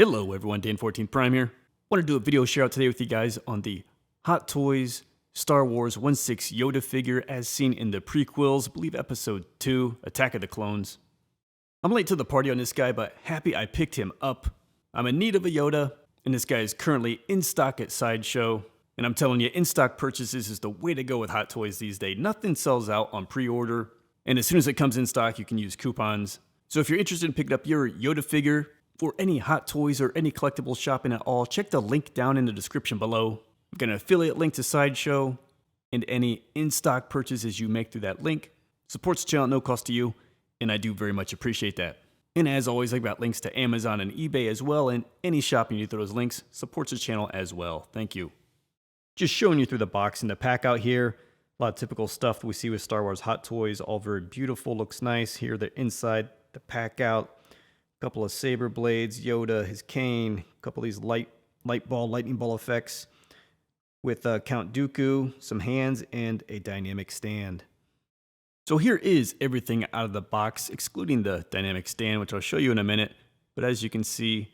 Hello everyone, Dan14 Prime here. Want to do a video share out today with you guys on the Hot Toys Star Wars 1/6 Yoda figure as seen in the prequels, I believe episode 2, Attack of the Clones. I'm late to the party on this guy, but happy I picked him up. I'm in need of a Yoda, and this guy is currently in stock at Sideshow. And I'm telling you, in-stock purchases is the way to go with Hot Toys these days. Nothing sells out on pre-order, and as soon as it comes in stock, you can use coupons. So if you're interested in picking up your Yoda figure, or any Hot Toys or any collectible shopping at all, check the link down in the description below. I've got an affiliate link to Sideshow, and any in-stock purchases you make through that link supports the channel at no cost to you, and I do very much appreciate that. And as always, I've got links to Amazon and eBay as well, and any shopping you do through those links supports the channel as well. Thank you. Just showing you through the box and the pack out here. A lot of typical stuff that we see with Star Wars Hot Toys, all very beautiful, looks nice. Here the inside, the pack out. Couple of saber blades, Yoda, his cane, a couple of these lightning ball effects with Count Dooku, some hands, and a dynamic stand. So here is everything out of the box, excluding the dynamic stand, which I'll show you in a minute. But as you can see,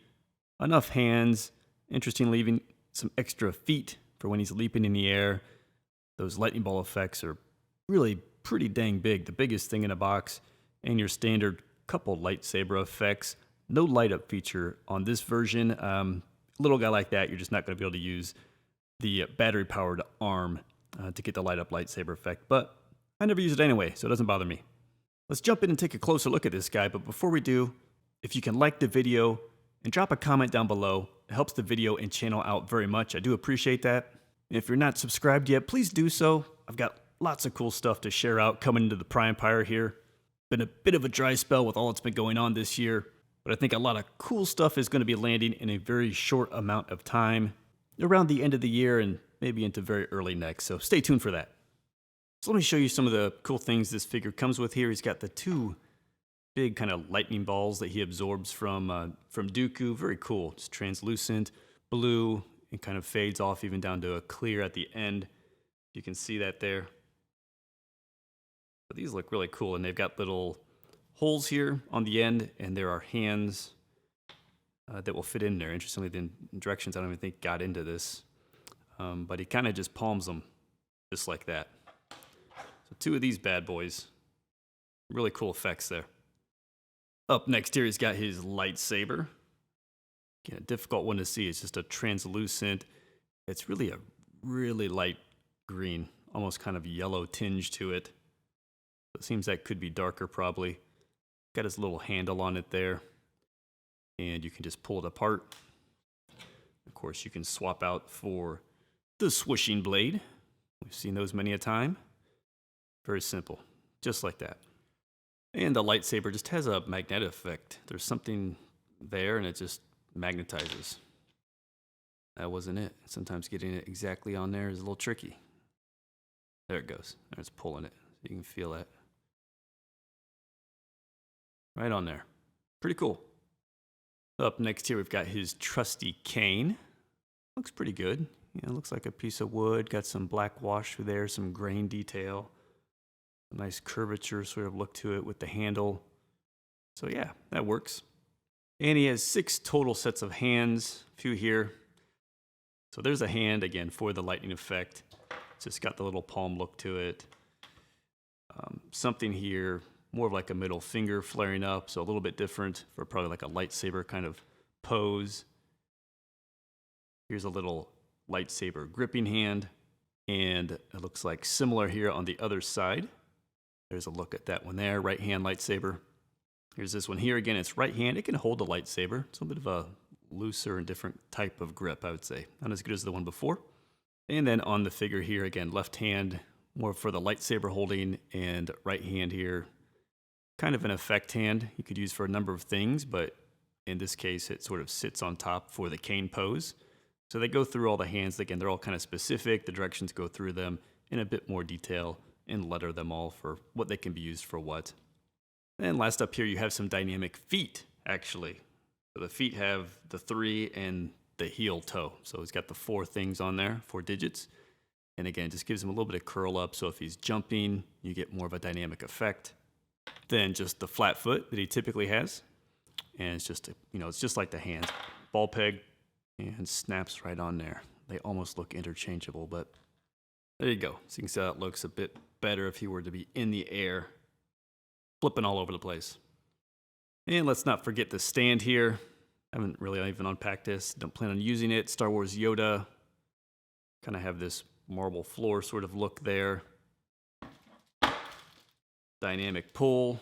enough hands. Interestingly, even some extra feet for when he's leaping in the air. Those lightning ball effects are really pretty dang big, the biggest thing in a box, and your standard couple lightsaber effects. No light up feature on this version. Little guy like that, you're just not going to be able to use the battery powered arm to get the light up lightsaber effect, but I never use it anyway, so it doesn't bother me. Let's jump in and take a closer look at this guy, but before we do, if you can like the video and drop a comment down below, it helps the video and channel out very much. I do appreciate that. And if you're not subscribed yet, please do so. I've got lots of cool stuff to share out coming into the Prime Empire here. Been a bit of a dry spell with all that's been going on this year, but I think a lot of cool stuff is going to be landing in a very short amount of time, around the end of the year and maybe into very early next, so stay tuned for that. So let me show you some of the cool things this figure comes with here. He's got the two big kind of lightning balls that he absorbs from Dooku. Very cool, just translucent, blue, and kind of fades off even down to a clear at the end. You can see that there. But these look really cool, and they've got little holes here on the end, and there are hands that will fit in there. Interestingly, the directions I don't even think got into this, but he kind of just palms them just like that. So two of these bad boys, really cool effects there. Up next here, he's got his lightsaber. Again, a difficult one to see. It's just a translucent, it's really a really light green, almost kind of yellow tinge to it. It seems that could be darker probably. Got his little handle on it there. And you can just pull it apart. Of course, you can swap out for the swishing blade. We've seen those many a time. Very simple, just like that. And the lightsaber just has a magnetic effect. There's something there and it just magnetizes. That wasn't it. Sometimes getting it exactly on there is a little tricky. There it goes. It's pulling it. You can feel that. Right on there. Pretty cool. Up next here, we've got his trusty cane. Looks pretty good. Yeah, looks like a piece of wood. Got some black wash through there, some grain detail. A nice curvature sort of look to it with the handle. So yeah, that works. And he has 6 total sets of hands. A few here. So there's a hand, again, for the lightning effect. It's just got the little palm look to it. Something here, more of like a middle finger flaring up, so a little bit different for probably like a lightsaber kind of pose. Here's a little lightsaber gripping hand, and it looks like similar here on the other side. There's a look at that one there, right hand lightsaber. Here's this one here, again, it's right hand. It can hold a lightsaber. It's a little bit of a looser and different type of grip, I would say. Not as good as the one before. And then on the figure here, again, left hand, more for the lightsaber holding, and right hand here, kind of an effect hand you could use for a number of things, but in this case, it sort of sits on top for the cane pose. So they go through all the hands. Again, they're all kind of specific. The directions go through them in a bit more detail and letter them all for what they can be used for what. And last up here, you have some dynamic feet, actually. So the feet have the 3 and the heel toe. So he's got the 4 things on there, 4 digits. And again, just gives him a little bit of curl up. So if he's jumping, you get more of a dynamic effect than just the flat foot that he typically has. And it's just, it's just like the hands. ball peg, and snaps right on there. They almost look interchangeable, but there you go. So you can see how it looks a bit better if he were to be in the air, flipping all over the place. And let's not forget the stand here. I haven't really even unpacked this. Don't plan on using it. Star Wars Yoda. Kind of have this marble floor sort of look there. Dynamic pull.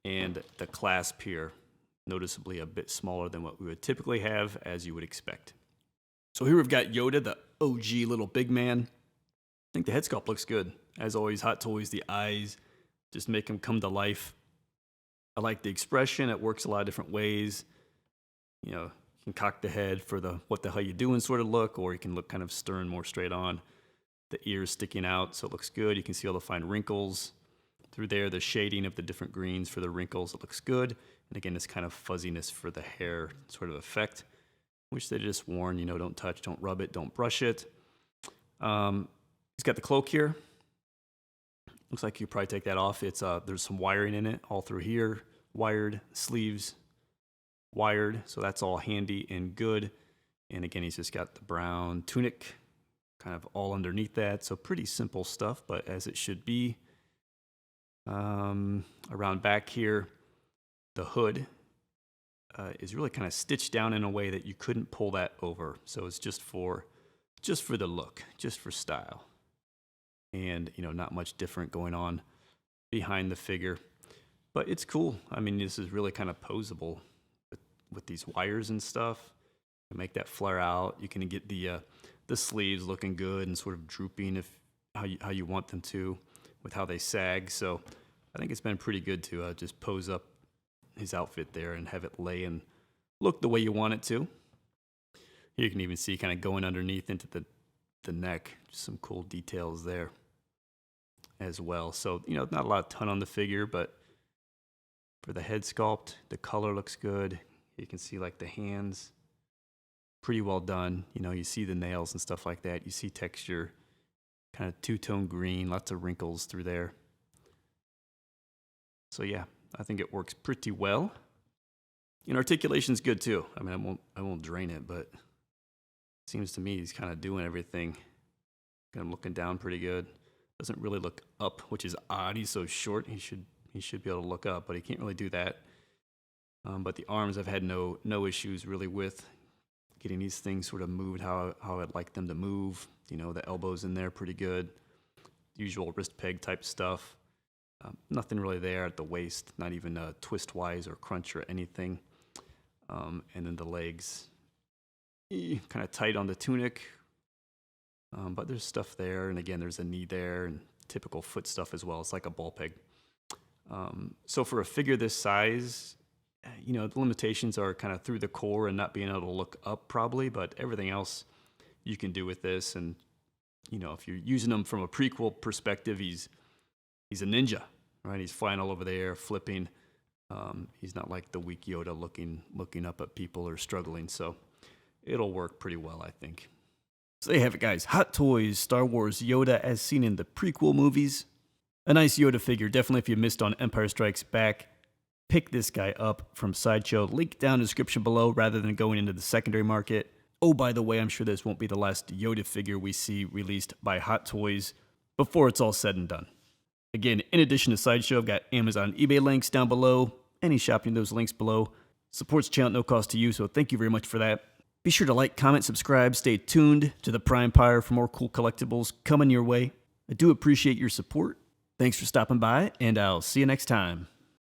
And the clasp here, noticeably a bit smaller than what we would typically have, as you would expect. So here we've got Yoda, the OG little big man. I think the head sculpt looks good. As always, Hot Toys, the eyes just make him come to life. I like the expression. It works a lot of different ways. You know, you can cock the head for the what the hell you doing sort of look, or you can look kind of stern, more straight on. The ears sticking out, so it looks good. You can see all the fine wrinkles through there, the shading of the different greens for the wrinkles. It looks good. And again, this kind of fuzziness for the hair sort of effect, which they just warn, you know, don't touch, don't rub it, don't brush it. He's got the cloak here. Looks like you probably take that off. It's there's some wiring in it all through here. Wired, sleeves wired, so that's all handy and good. And again, he's just got the brown tunic kind of all underneath that, so pretty simple stuff, but as it should be. Around back here, the hood is really kind of stitched down in a way that you couldn't pull that over, so it's just for the look, just for style. And you know, not much different going on behind the figure, but it's cool. I mean, this is really kind of posable with these wires and stuff. You make that flare out. You can get the sleeves looking good and sort of drooping if how you want them to, with how they sag. So I think it's been pretty good to just pose up his outfit there and have it lay and look the way you want it to. Here you can even see kind of going underneath into the neck, just some cool details there as well. So, you know, not a ton on the figure, but for the head sculpt, the color looks good. You can see like the hands, pretty well done. You know, you see the nails and stuff like that. You see texture, kind of two-tone green, lots of wrinkles through there. So yeah, I think it works pretty well. And articulation's good too. I mean, I won't drain it, but it seems to me he's kind of doing everything. Got him looking down pretty good. Doesn't really look up, which is odd. He's so short. He should be able to look up, but he can't really do that. But the arms I've had no issues really with getting these things sort of moved how I'd like them to move. You know, the elbows in there pretty good. Usual wrist peg type stuff. Nothing really there at the waist, not even twist-wise or crunch or anything. And then the legs, kind of tight on the tunic. But there's stuff there, and again, there's a knee there, and typical foot stuff as well. It's like a ball peg. So for a figure this size, you know, the limitations are kind of through the core and not being able to look up probably, but everything else you can do with this. And, you know, if you're using him from a prequel perspective, he's a ninja, right? He's flying all over the air, flipping. He's not like the weak Yoda looking up at people or struggling. So it'll work pretty well, I think. So there you have it, guys. Hot Toys, Star Wars Yoda as seen in the prequel movies. A nice Yoda figure. Definitely if you missed on Empire Strikes Back, pick this guy up from Sideshow. Link down in the description below rather than going into the secondary market. Oh, by the way, I'm sure this won't be the last Yoda figure we see released by Hot Toys before it's all said and done. Again, in addition to Sideshow, I've got Amazon, eBay links down below. Any shopping, those links below. Supports the channel, no cost to you, so thank you very much for that. Be sure to like, comment, subscribe, stay tuned to the Prime Pyre for more cool collectibles coming your way. I do appreciate your support. Thanks for stopping by, and I'll see you next time.